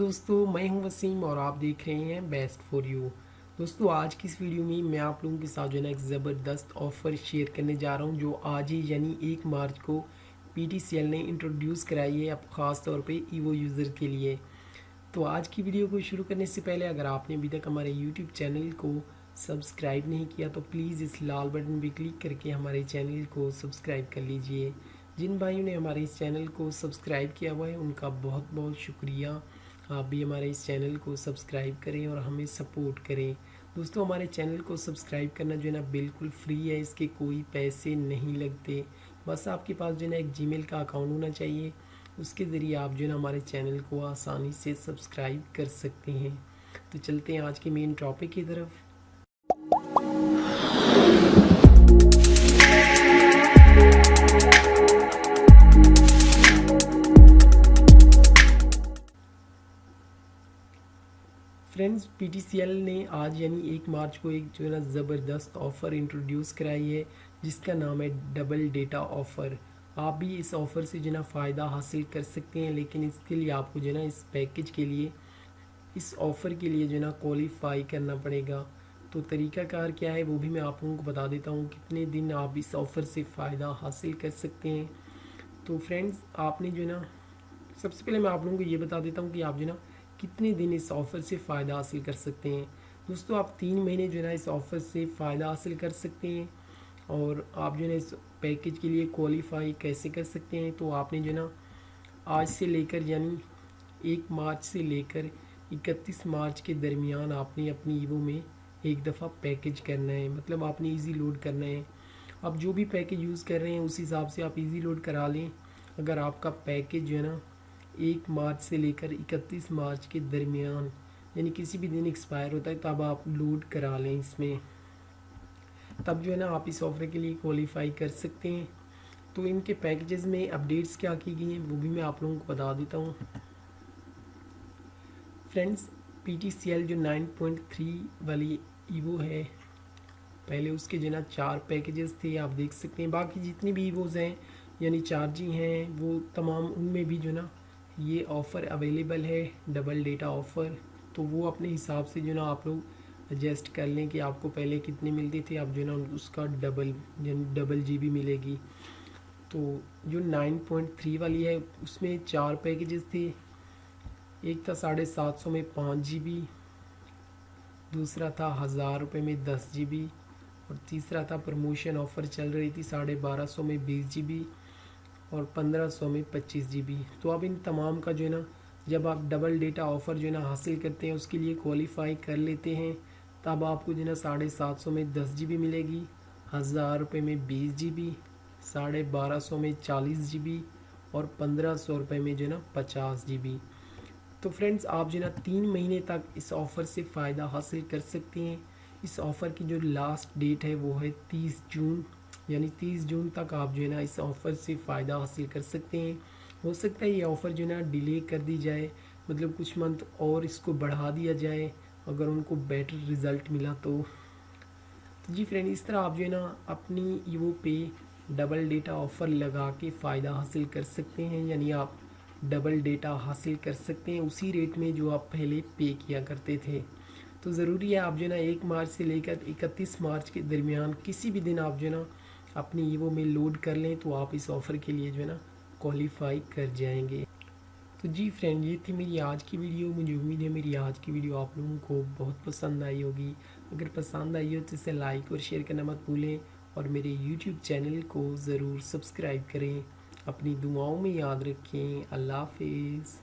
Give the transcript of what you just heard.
दोस्तों, मैं हूं वसीम और आप देख रहे हैं बेस्ट फॉर यू। दोस्तों, आज की इस वीडियो में मैं आप लोगों के साथ जो है ना एक ज़बरदस्त ऑफ़र शेयर करने जा रहा हूं जो आज ही यानी 1 मार्च को पीटीसीएल ने इंट्रोड्यूस कराई है अब ख़ास तौर पे ईवो यूज़र के लिए। तो आज की वीडियो को शुरू करने से पहले अगर आपने अभी तक हमारे यूट्यूब चैनल को सब्सक्राइब नहीं किया तो प्लीज़ इस लाल बटन पर क्लिक करके हमारे चैनल को सब्सक्राइब कर लीजिए। जिन भाइयों ने हमारे इस चैनल को सब्सक्राइब किया हुआ है उनका बहुत बहुत शुक्रिया। आप भी हमारे इस चैनल को सब्सक्राइब करें और हमें सपोर्ट करें। दोस्तों, हमारे चैनल को सब्सक्राइब करना जो है ना बिल्कुल फ्री है, इसके कोई पैसे नहीं लगते। बस आपके पास जो है ना एक जीमेल का अकाउंट होना चाहिए, उसके ज़रिए आप जो है ना हमारे चैनल को आसानी से सब्सक्राइब कर सकते हैं। तो चलते हैं आज के मेन टॉपिक की तरफ। फ्रेंड्स, पीटीसीएल ने आज यानी 1 मार्च को एक जो है ना ज़बरदस्त ऑफ़र इंट्रोड्यूस कराई है जिसका नाम है डबल डेटा ऑफ़र। आप भी इस ऑफ़र से जो है ना फ़ायदा हासिल कर सकते हैं, लेकिन इसके लिए आपको जो है ना इस पैकेज के लिए, इस ऑफ़र के लिए जो है ना क्वालिफ़ाई करना पड़ेगा। तो तरीक़ाकार क्या है वो भी मैं आप लोगों को बता देता हूँ, कितने दिन आप इस ऑफ़र से फ़ायदा हासिल कर सकते हैं। तो फ्रेंड्स, आपने जो है ना सबसे पहले मैं आप लोगों को ये बता देता हूँ कि आप जो है ना कितने दिन इस ऑफ़र से फ़ायदा हासिल कर सकते हैं। दोस्तों, आप 3 महीने जो है ना इस ऑफ़र से फ़ायदा हासिल कर सकते हैं। और आप जो है ना इस पैकेज के लिए क्वालिफ़ाई कैसे कर सकते हैं, तो आपने जो है ना आज से लेकर यानी 1 मार्च से लेकर 31 मार्च के दरमियान आपने अपनी ईवो में एक दफ़ा पैकेज करना है, मतलब आपने ईज़ी लोड करना है। आप जो भी पैकेज यूज़ कर रहे हैं उस हिसाब से आप ईज़ी लोड करा लें। अगर आपका पैकेज जो है ना 1 मार्च से लेकर 31 मार्च के दरमियान यानी किसी भी दिन एक्सपायर होता है, तब आप लोड करा लें इसमें, तब जो है ना आप इस ऑफ़र के लिए क्वालिफ़ाई कर सकते हैं। तो इनके पैकेजेस में अपडेट्स क्या की गई हैं वो भी मैं आप लोगों को बता देता हूँ। फ्रेंड्स, पीटीसीएल जो 9.3 वाली ईवो है, पहले उसके जो है ना 4 पैकेजेस थे, आप देख सकते हैं। बाकी जितनी भी ईवोज़ हैं यानी चार्जिंग हैं वो तमाम, उनमें भी जो है ना ये ऑफ़र अवेलेबल है डबल डेटा ऑफ़र। तो वो अपने हिसाब से जो ना आप लोग एडजस्ट कर लें कि आपको पहले कितने मिलते थे, अब जो ना उसका डबल यानी डबल जीबी मिलेगी। तो जो 9.3 वाली है उसमें 4 पैकेजेस थे। एक था 750 में 5 जीबी, दूसरा था 1000 रुपये में 10 जीबी, और तीसरा था प्रमोशन ऑफ़र चल रही थी 1250 में 20 जीबी और 1500 में 25 जीबी। तो अब इन तमाम का जो है ना जब आप डबल डेटा ऑफ़र जो है ना हासिल करते हैं, उसके लिए क्वालिफ़ाई कर लेते हैं, तब आपको जो है ना 750 में 10 जीबी मिलेगी, 1000 रुपये में 20 जीबी, 1250 में 40 जीबी और 1500 रुपये में जो है ना 50 जीबी। तो फ्रेंड्स, आप जो है ना 3 महीने तक इस ऑफ़र से फ़ायदा हासिल कर सकते हैं। इस ऑफ़र की जो लास्ट डेट है वो है 30 जून, यानी 30 जून तक आप जो है ना इस ऑफ़र से फ़ायदा हासिल कर सकते हैं। हो सकता है ये ऑफ़र जो है ना डिले कर दी जाए, मतलब कुछ मंथ और इसको बढ़ा दिया जाए अगर उनको बेटर रिज़ल्ट मिला तो जी फ्रेंड, इस तरह आप जो है ना अपनी ईवो पे डबल डेटा ऑफ़र लगा के फ़ायदा हासिल कर सकते हैं, यानी आप डबल डेटा हासिल कर सकते हैं उसी रेट में जो आप पहले पे किया करते थे। तो ज़रूरी है आप जो है ना 1 मार्च से लेकर 31 मार्च के दरमियान किसी भी दिन आप जो है ना अपनी ईवो में लोड कर लें, तो आप इस ऑफ़र के लिए जो है ना क्वालिफ़ाई कर जाएंगे। तो जी फ्रेंड, ये थी मेरी आज की वीडियो। मुझे उम्मीद है मेरी आज की वीडियो आप लोगों को बहुत पसंद आई होगी। अगर पसंद आई हो तो इसे लाइक और शेयर करना मत भूलें, और मेरे यूट्यूब चैनल को ज़रूर सब्सक्राइब करें। अपनी दुआओं में याद रखें। अल्लाह हाफिज़।